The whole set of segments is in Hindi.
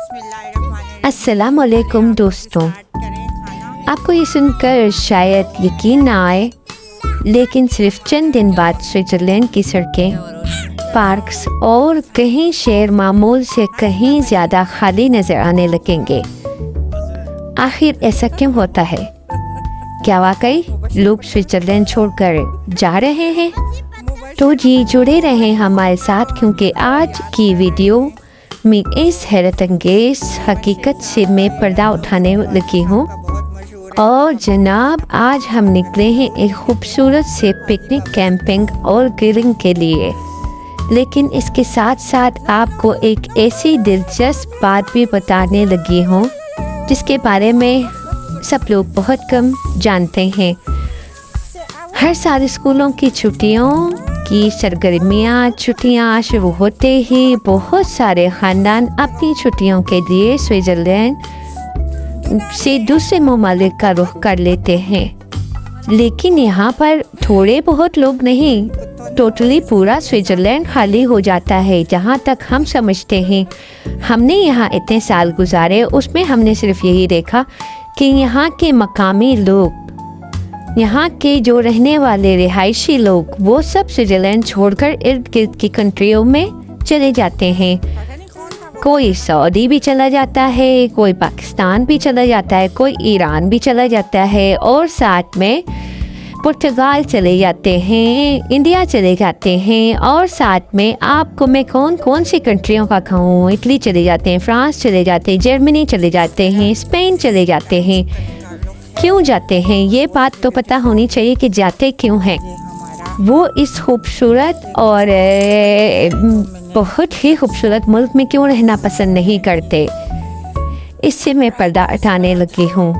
अस्सलामुअलैकुम दोस्तों, आपको ये सुनकर शायद यकीन ना आए, लेकिन सिर्फ चंद दिन बाद स्विट्ज़रलैंड की सड़कें, पार्क्स और कहीं शहर मामूल से कहीं ज़्यादा खाली नज़र आने लगेंगे। आखिर ऐसा क्यों होता है? क्या वाकई लोग स्विट्ज़रलैंड छोड़कर जा रहे हैं? तो जी जुड़े रहें हमारे साथ, क्योंकि आज की वीडियो में इस हैरत अंगेज़ हकीकत से मैं पर्दा उठाने लगी हूँ। और जनाब, आज हम निकले हैं एक खूबसूरत से पिकनिक, कैंपिंग और ग्रिलिंग के लिए। लेकिन इसके साथ साथ आपको एक ऐसी दिलचस्प बात भी बताने लगी हूँ जिसके बारे में सब लोग बहुत कम जानते हैं। हर साल स्कूलों की छुट्टियों की छुट्टियाँ शुरू होते ही बहुत सारे ख़ानदान अपनी छुट्टियों के लिए स्विट्ज़रलैंड से दूसरे ममालिक का रुख कर लेते हैं। लेकिन यहाँ पर थोड़े बहुत लोग नहीं, टोटली पूरा स्विट्ज़रलैंड खाली हो जाता है। जहाँ तक हम समझते हैं, हमने यहाँ इतने साल गुजारे, उसमें हमने सिर्फ यही देखा कि यहाँ के मकामी लोग, यहाँ के जो रहने वाले रिहायशी लोग, वो सब स्विट्ज़रलैंड छोड़कर इर्द गिर्द की कंट्रियों में चले जाते हैं। कोई सऊदी भी चला जाता है, कोई पाकिस्तान भी चला जाता है, कोई ईरान भी चला जाता है, और साथ में पुर्तगाल चले जाते हैं, इंडिया चले जाते हैं, और साथ में आपको मैं कौन कौन सी कंट्रियों का कहूँ, इटली चले जाते हैं, फ्रांस चले जाते हैं, जर्मनी चले जाते हैं, स्पेन चले जाते हैं। क्यों जाते हैं, ये बात तो पता होनी चाहिए कि जाते क्यों हैं। वो इस खूबसूरत और बहुत ही खूबसूरत मुल्क में क्यों रहना पसंद नहीं करते, इससे मैं पर्दा हटाने लगी हूँ।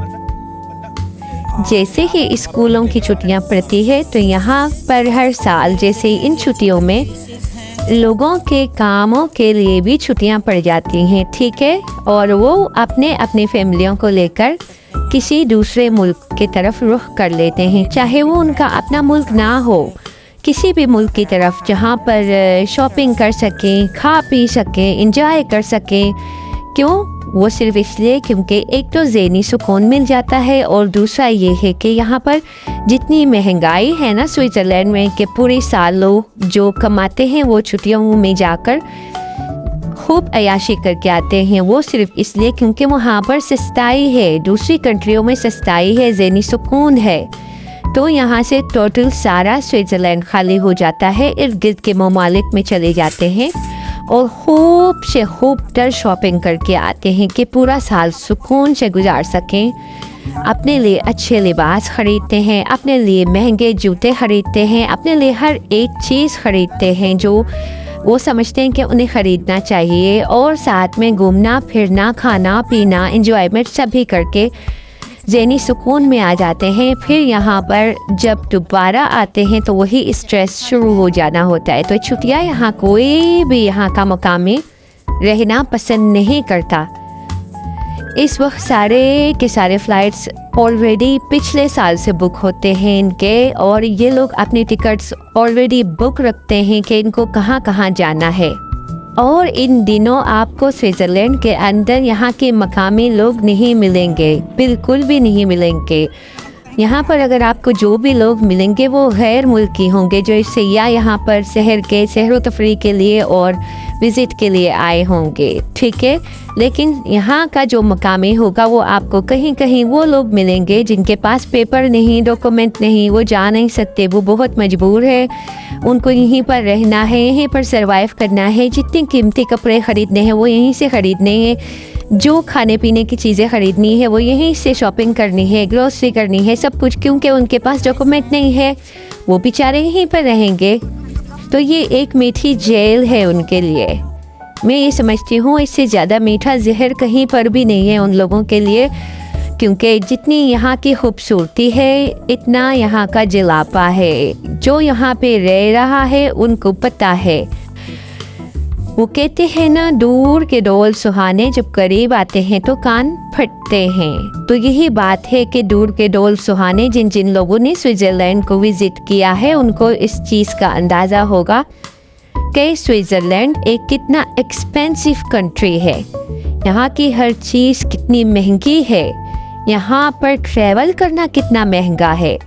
जैसे ही स्कूलों की छुट्टियाँ पड़ती है, तो यहाँ पर हर साल जैसे इन छुट्टियों में लोगों के कामों के लिए भी छुट्टियाँ पड़ जाती हैं, ठीक है, और वो अपने अपनी फैमिलियों को लेकर किसी दूसरे मुल्क की तरफ रुख कर लेते हैं, चाहे वो उनका अपना मुल्क ना हो, किसी भी मुल्क की तरफ जहाँ पर शॉपिंग कर सकें, खा पी सकें, एंजॉय कर सकें। क्यों? वो सिर्फ इसलिए क्योंकि एक तो ज़हनी सुकून मिल जाता है, और दूसरा ये है कि यहाँ पर जितनी महंगाई है ना स्विट्ज़रलैंड में, कि पूरे साल लोग जो कमाते हैं वो छुट्टियों में जाकर खूब अयाशी करके आते हैं। वो सिर्फ इसलिए क्योंकि वहाँ पर सस्ताई है, दूसरी कंट्रियों में सस्ताई है, ज़हनी सुकून है। तो यहाँ से टोटल सारा स्विट्ज़रलैंड खाली हो जाता है, इर्द गिर्द के ममालिक में चले जाते हैं और खूब से खूब तर शॉपिंग करके आते हैं कि पूरा साल सुकून से गुजार सकें। अपने लिए अच्छे लिबास ख़रीदते हैं, अपने लिए महंगे जूते ख़रीदते हैं, अपने लिए हर एक चीज़ ख़रीदते हैं जो वो समझते हैं कि उन्हें ख़रीदना चाहिए, और साथ में घूमना फिरना, खाना पीना, एंजॉयमेंट सभी करके ज़हनी सुकून में आ जाते हैं। फिर यहाँ पर जब दोबारा आते हैं तो वही स्ट्रेस शुरू हो जाना होता है। तो छुट्टियाँ यहाँ कोई भी यहाँ का मकामी रहना पसंद नहीं करता। इस वक्त सारे के सारे फ़्लाइट्स ऑलरेडी पिछले साल से बुक होते हैं इनके, और ये लोग अपनी टिकट्स ऑलरेडी बुक रखते हैं कि इनको कहाँ कहाँ जाना है। और इन दिनों आपको स्विट्ज़रलैंड के अंदर यहाँ के मकामी लोग नहीं मिलेंगे, बिल्कुल भी नहीं मिलेंगे। यहाँ पर अगर आपको जो भी लोग मिलेंगे वो गैर मुल्की होंगे, जो सयाह यहाँ पर शहर के सैर व तफरीह के लिए और विज़िट के लिए आए होंगे, ठीक है। लेकिन यहाँ का जो मकामी होगा वो आपको कहीं कहीं वो लोग मिलेंगे जिनके पास पेपर नहीं, डॉक्यूमेंट नहीं, वो जा नहीं सकते, वो बहुत मजबूर है, उनको यहीं पर रहना है, यहीं पर सरवाइव करना है, जितने कीमती कपड़े ख़रीदने हैं वो यहीं से ख़रीदने हैं, जो खाने पीने की चीज़ें ख़रीदनी है वो यहीं से शॉपिंग करनी है, ग्रोसरी करनी है, सब कुछ, क्योंकि उनके पास डॉक्यूमेंट नहीं है, वो बेचारे यहीं पर रहेंगे। तो ये एक मीठी जेल है उनके लिए। मैं ये समझती हूँ इससे ज़्यादा मीठा जहर कहीं पर भी नहीं है उन लोगों के लिए, क्योंकि जितनी यहाँ की खूबसूरती है इतना यहाँ का जलापा है। जो यहाँ पे रह रहा है उनको पता है। वो कहते हैं ना, दूर के डोल सुहाने, जब करीब आते हैं तो कान फटते हैं। तो यही बात है कि दूर के डोल सुहाने, जिन जिन लोगों ने स्विट्ज़रलैंड को विज़िट किया है उनको इस चीज़ का अंदाज़ा होगा कि स्विट्ज़रलैंड एक कितना एक्सपेंसिव कंट्री है। यहाँ की हर चीज़ कितनी महंगी है, यहाँ पर ट्रैवल करना कितना महंगा है।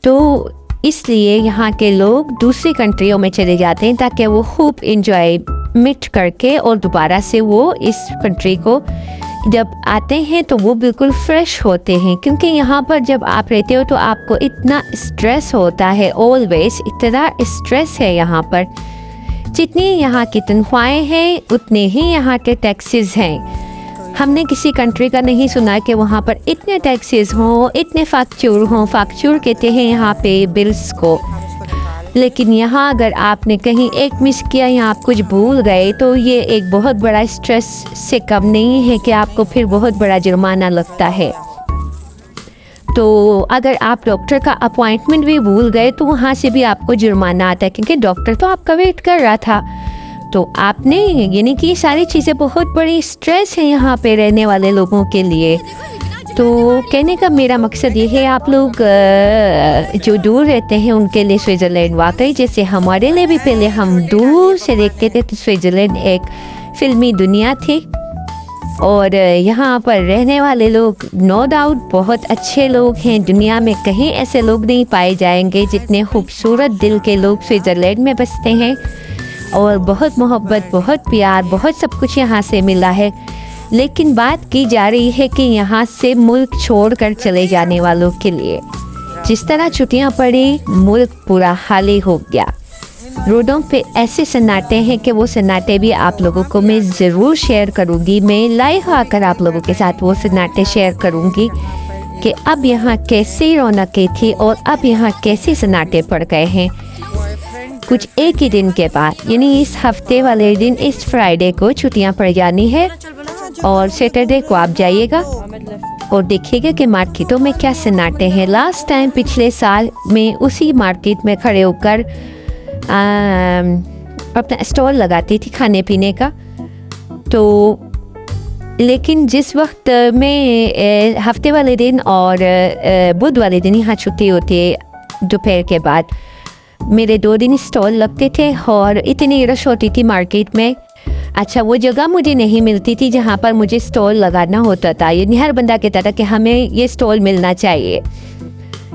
तो इसलिए यहाँ के लोग दूसरी कंट्रियों में चले जाते हैं ताकि वो खूब इंजॉयमेंट करके और दोबारा से वो इस कंट्री को जब आते हैं तो वो बिल्कुल फ्रेश होते हैं। क्योंकि यहाँ पर जब आप रहते हो तो आपको इतना स्ट्रेस होता है, ऑलवेज इतना स्ट्रेस है यहाँ पर। जितनी यहाँ की तनख्वाहें हैं उतने ही यहाँ के टैक्सेस हैं। हमने किसी कंट्री का नहीं सुना कि वहाँ पर इतने टैक्सेस हों, इतने फैक्चर हों। फैक्चर कहते हैं यहाँ पे बिल्स को। लेकिन यहाँ अगर आपने कहीं एक मिस किया या आप कुछ भूल गए तो ये एक बहुत बड़ा स्ट्रेस से कम नहीं है कि आपको फिर बहुत बड़ा जुर्माना लगता है। तो अगर आप डॉक्टर का अपॉइंटमेंट भी भूल गए तो वहाँ से भी आपको जुर्माना आता है, क्योंकि डॉक्टर तो आपका वेट कर रहा था। तो आपने यानी कि सारी चीज़ें बहुत बड़ी स्ट्रेस है यहाँ पे रहने वाले लोगों के लिए। तो कहने का मेरा मकसद ये है, आप लोग जो दूर रहते हैं उनके लिए स्विट्ज़रलैंड वाकई जैसे हमारे लिए भी पहले हम दूर से देखते थे तो स्विट्ज़रलैंड एक फ़िल्मी दुनिया थी। और यहाँ पर रहने वाले लोग नो डाउट बहुत अच्छे लोग हैं। दुनिया में कहीं ऐसे लोग नहीं पाए जाएंगे जितने खूबसूरत दिल के लोग स्विट्ज़रलैंड में बसते हैं। और बहुत मोहब्बत, बहुत प्यार, बहुत सब कुछ यहाँ से मिला है। लेकिन बात की जा रही है कि यहाँ से मुल्क छोड़कर चले जाने वालों के लिए जिस तरह छुट्टियाँ पड़ी, मुल्क पूरा खाली हो गया। रोडों पे ऐसे सन्नाटे हैं कि वो सन्नाटे भी आप लोगों को मैं ज़रूर शेयर करूँगी। मैं लाइव आकर आप लोगों के साथ वो सन्नाटे शेयर करूँगी कि अब यहाँ कैसी रौनकें थी और अब यहाँ कैसे सन्नाटे पड़ गए हैं। कुछ एक ही दिन के बाद, यानी इस हफ्ते वाले दिन, इस फ्राइडे को छुट्टियाँ पड़ जानी है और सैटरडे को आप जाइएगा और देखिएगा कि मार्केटों में क्या सन्नाटे हैं। लास्ट टाइम पिछले साल में उसी मार्केट में खड़े होकर अपना स्टॉल लगाती थी खाने पीने का। तो लेकिन जिस वक्त में हफ्ते वाले दिन और बुध वाले दिन यहाँ छुट्टी होती है दोपहर के बाद, मेरे 2 दिन स्टॉल लगते थे और इतनी रश होती थी मार्केट में। अच्छा, वो जगह मुझे नहीं मिलती थी जहाँ पर मुझे स्टॉल लगाना होता था। यानी हर बंदा कहता था कि हमें ये स्टॉल मिलना चाहिए।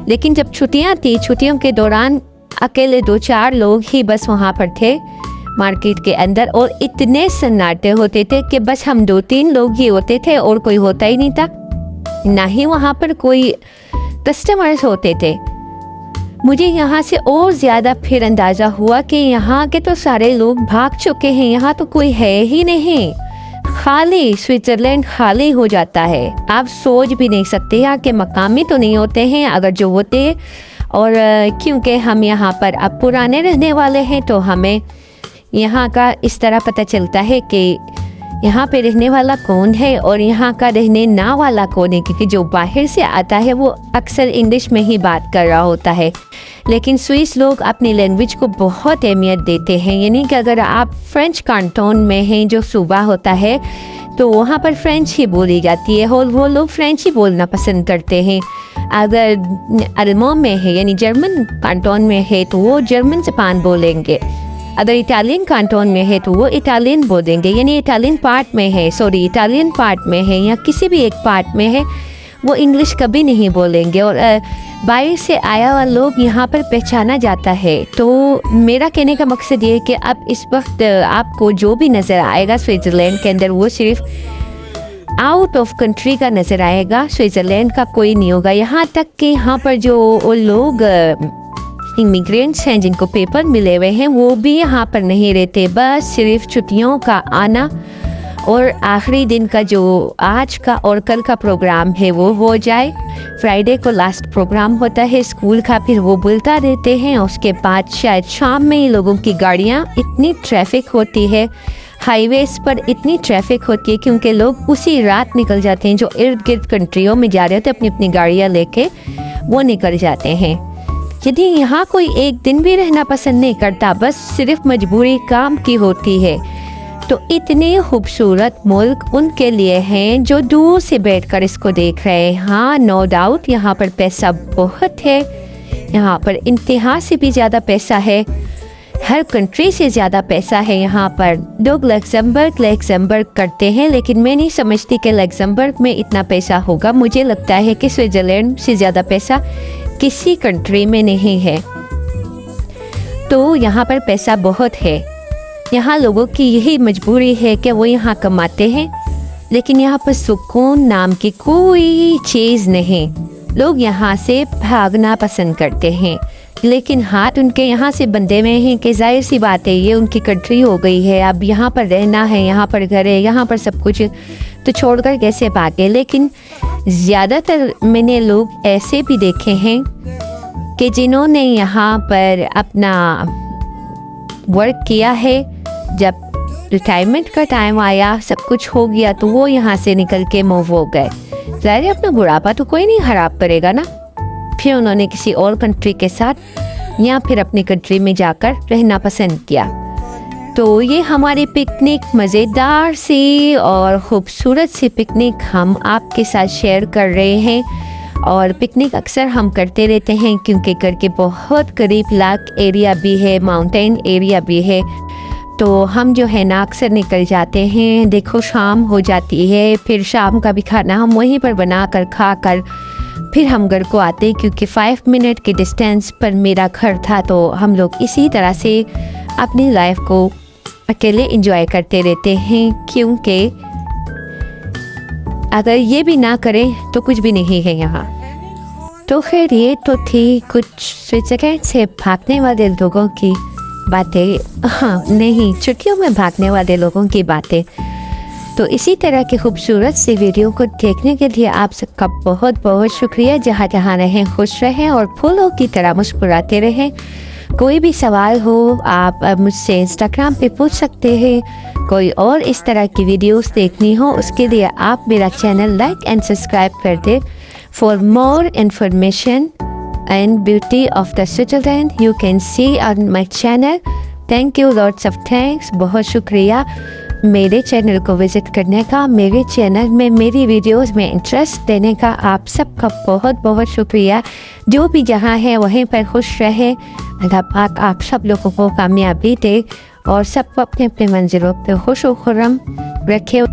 लेकिन जब छुट्टियाँ थी, छुट्टियों के दौरान अकेले 2-4 लोग ही बस वहाँ पर थे मार्केट के अंदर और इतने सन्नाटे होते थे कि बस हम 2-3 लोग ही होते थे और कोई होता ही नहीं था। ना ही वहाँ पर कोई कस्टमर्स होते थे। मुझे यहाँ से और ज़्यादा फिर अंदाज़ा हुआ कि यहाँ के तो सारे लोग भाग चुके हैं, यहाँ तो कोई है ही नहीं। खाली स्विट्ज़रलैंड खाली हो जाता है। आप सोच भी नहीं सकते यहाँ के मकामी तो नहीं होते हैं, अगर जो होते। और क्योंकि हम यहाँ पर अब पुराने रहने वाले हैं तो हमें यहाँ का इस तरह पता चलता है कि यहाँ पे रहने वाला कौन है और यहाँ का रहने ना वाला कौन है। क्योंकि जो बाहर से आता है वो अक्सर इंग्लिश में ही बात कर रहा होता है। लेकिन स्विस लोग अपनी लैंग्वेज को बहुत अहमियत देते हैं। यानी कि अगर आप फ्रेंच कांटोन में हैं, जो सूबा होता है, तो वहाँ पर फ्रेंच ही बोली जाती है और वो लोग फ्रेंच ही बोलना पसंद करते हैं। अगर अल्मो में है यानी जर्मन कांटोन में है तो वो जर्मन ज़बान बोलेंगे। अगर इटालियन कांटोन में है तो वो इटालियन बोलेंगे। यानी इटालियन पार्ट में है या किसी भी एक पार्ट में है, वो इंग्लिश कभी नहीं बोलेंगे। और बाहर से आया हुआ लोग यहाँ पर पहचाना जाता है। तो मेरा कहने का मकसद ये है कि अब इस वक्त आपको जो भी नज़र आएगा स्विट्ज़रलैंड के अंदर, वो सिर्फ आउट ऑफ कंट्री का नज़र आएगा, स्विट्ज़रलैंड का कोई नहीं होगा। यहाँ तक कि यहाँ पर जो लोग इमिग्रेंट्स हैं जिनको पेपर मिले हुए हैं, वो भी यहाँ पर नहीं रहते। बस सिर्फ छुट्टियों का आना और आखिरी दिन का जो आज का और कल का प्रोग्राम है वो हो जाए। फ्राइडे को लास्ट प्रोग्राम होता है स्कूल का, फिर वो बुलता रहते हैं। उसके बाद शायद शाम में ही लोगों की गाड़ियाँ, इतनी ट्रैफिक होती है हाईवेज पर, इतनी ट्रैफिक होती है क्योंकि लोग उसी रात निकल जाते हैं। जो इर्द गिर्द कंट्रियों में जा रहे होते अपनी अपनी गाड़ियाँ लेके वो निकल जाते हैं। यदि यहाँ कोई एक दिन भी रहना पसंद नहीं करता, बस सिर्फ मजबूरी काम की होती है, तो इतने खूबसूरत मुल्क उनके लिए हैं जो दूर से बैठकर इसको देख रहे हैं। हाँ, नो डाउट यहाँ पर पैसा बहुत है, यहाँ पर इंतहा से भी ज़्यादा पैसा है। हर कंट्री से ज़्यादा पैसा है यहाँ पर। लोग लग्जमबर्ग करते हैं, लेकिन मैं नहीं समझती कि लग्जमबर्ग में इतना पैसा होगा। मुझे लगता है कि स्विट्ज़रलैंड से ज़्यादा पैसा किसी कंट्री में नहीं है। तो यहाँ पर पैसा बहुत है। यहाँ लोगों की यही मजबूरी है कि वो यहाँ कमाते हैं, लेकिन यहाँ पर सुकून नाम की कोई चीज़ नहीं। लोग यहाँ से भागना पसंद करते हैं, लेकिन हाथ उनके यहाँ से बंधे हुए हैं कि जाहिर सी बात है ये उनकी कंट्री हो गई है, अब यहाँ पर रहना है, यहाँ पर घर है, यहाँ पर सब कुछ, तो छोड़कर कैसे भागे। लेकिन ज़्यादातर मैंने लोग ऐसे भी देखे हैं कि जिन्होंने यहाँ पर अपना वर्क किया है, जब रिटायरमेंट का टाइम आया, सब कुछ हो गया, तो वो यहाँ से निकल के मूव हो गए। ज़ाहिर है अपना बुढ़ापा तो कोई नहीं खराब करेगा ना। फिर उन्होंने किसी और कंट्री के साथ या फिर अपनी कंट्री में जाकर रहना पसंद किया। तो ये हमारी पिकनिक मज़ेदार सी और ख़ूबसूरत सी पिकनिक हम आपके साथ शेयर कर रहे हैं। और पिकनिक अक्सर हम करते रहते हैं क्योंकि घर के बहुत करीब लेक एरिया भी है, माउंटेन एरिया भी है। तो हम जो है ना अक्सर निकल जाते हैं। देखो शाम हो जाती है, फिर शाम का भी खाना हम वहीं पर बना कर खा कर फिर हम घर को आते हैं, क्योंकि 5 मिनट के डिस्टेंस पर मेरा घर था। तो हम लोग इसी तरह से अपनी लाइफ को अकेले एंजॉय करते रहते हैं, क्योंकि अगर ये भी ना करें तो कुछ भी नहीं है यहाँ। तो खैर ये तो थी कुछ स्विट्ज़रलैंड से भागने वाले लोगों की बातें। हाँ नहीं, छुट्टियों में भागने वाले लोगों की बातें। तो इसी तरह के खूबसूरत सी वीडियो को देखने के लिए आप सबका बहुत बहुत शुक्रिया। जहाँ जहाँ रहें खुश रहें और फूलों की तरह मुस्कुराते रहें। कोई भी सवाल हो आप मुझसे इंस्टाग्राम पे पूछ सकते हैं। कोई और इस तरह की वीडियोस देखनी हो उसके लिए आप मेरा चैनल लाइक एंड सब्सक्राइब कर दें। For more information and beauty of the Switzerland you can see on my channel. Thank you, lots of thanks. बहुत शुक्रिया मेरे चैनल को विजिट करने का, मेरे चैनल में मेरी वीडियोस में इंटरेस्ट देने का आप सबका बहुत बहुत शुक्रिया। जो भी जहाँ है वहीं पर खुश रहे। अल्लाह पाक आप सब लोगों को कामयाबी दे और सबको अपने अपने मंजिलों पे खुश व खुर्रम रखे।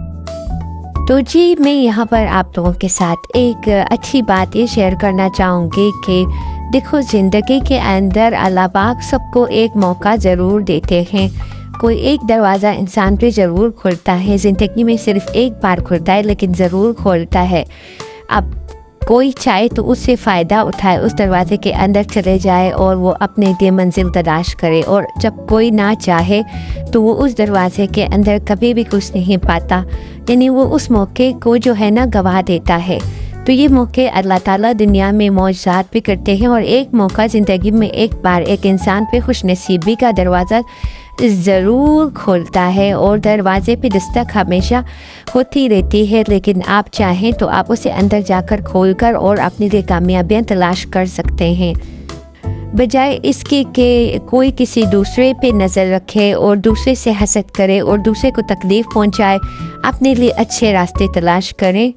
तो जी मैं यहाँ पर आप लोगों के साथ एक अच्छी बात ये शेयर करना चाहूँगी कि देखो ज़िंदगी के अंदर अल्लाह पाक सबको एक मौका ज़रूर देते हैं। कोई एक दरवाज़ा इंसान पे ज़रूर खुलता है, ज़िंदगी में सिर्फ एक बार खुलता है लेकिन ज़रूर खुलता है। अब कोई चाहे तो उससे फ़ायदा उठाए, उस दरवाजे के अंदर चले जाए और वो अपने लिए मंजिल तलाश करे। और जब कोई ना चाहे तो वो उस दरवाजे के अंदर कभी भी कुछ नहीं पाता, यानी वो उस मौके को जो है ना गवा देता है। तो ये मौके अल्लाह ताला दुनिया में मौजज़ात भी करते हैं और एक मौका ज़िंदगी में एक बार एक इंसान पे खुशनसीबी का दरवाज़ा ज़रूर खोलता है और दरवाजे पे दस्तक हमेशा होती रहती है। लेकिन आप चाहें तो आप उसे अंदर जाकर खोलकर और अपने लिए कामयाबियाँ तलाश कर सकते हैं, बजाय इसके कि कोई किसी दूसरे पे नज़र रखे और दूसरे से हसद करे और दूसरे को तकलीफ़ पहुंचाए। अपने लिए अच्छे रास्ते तलाश करें।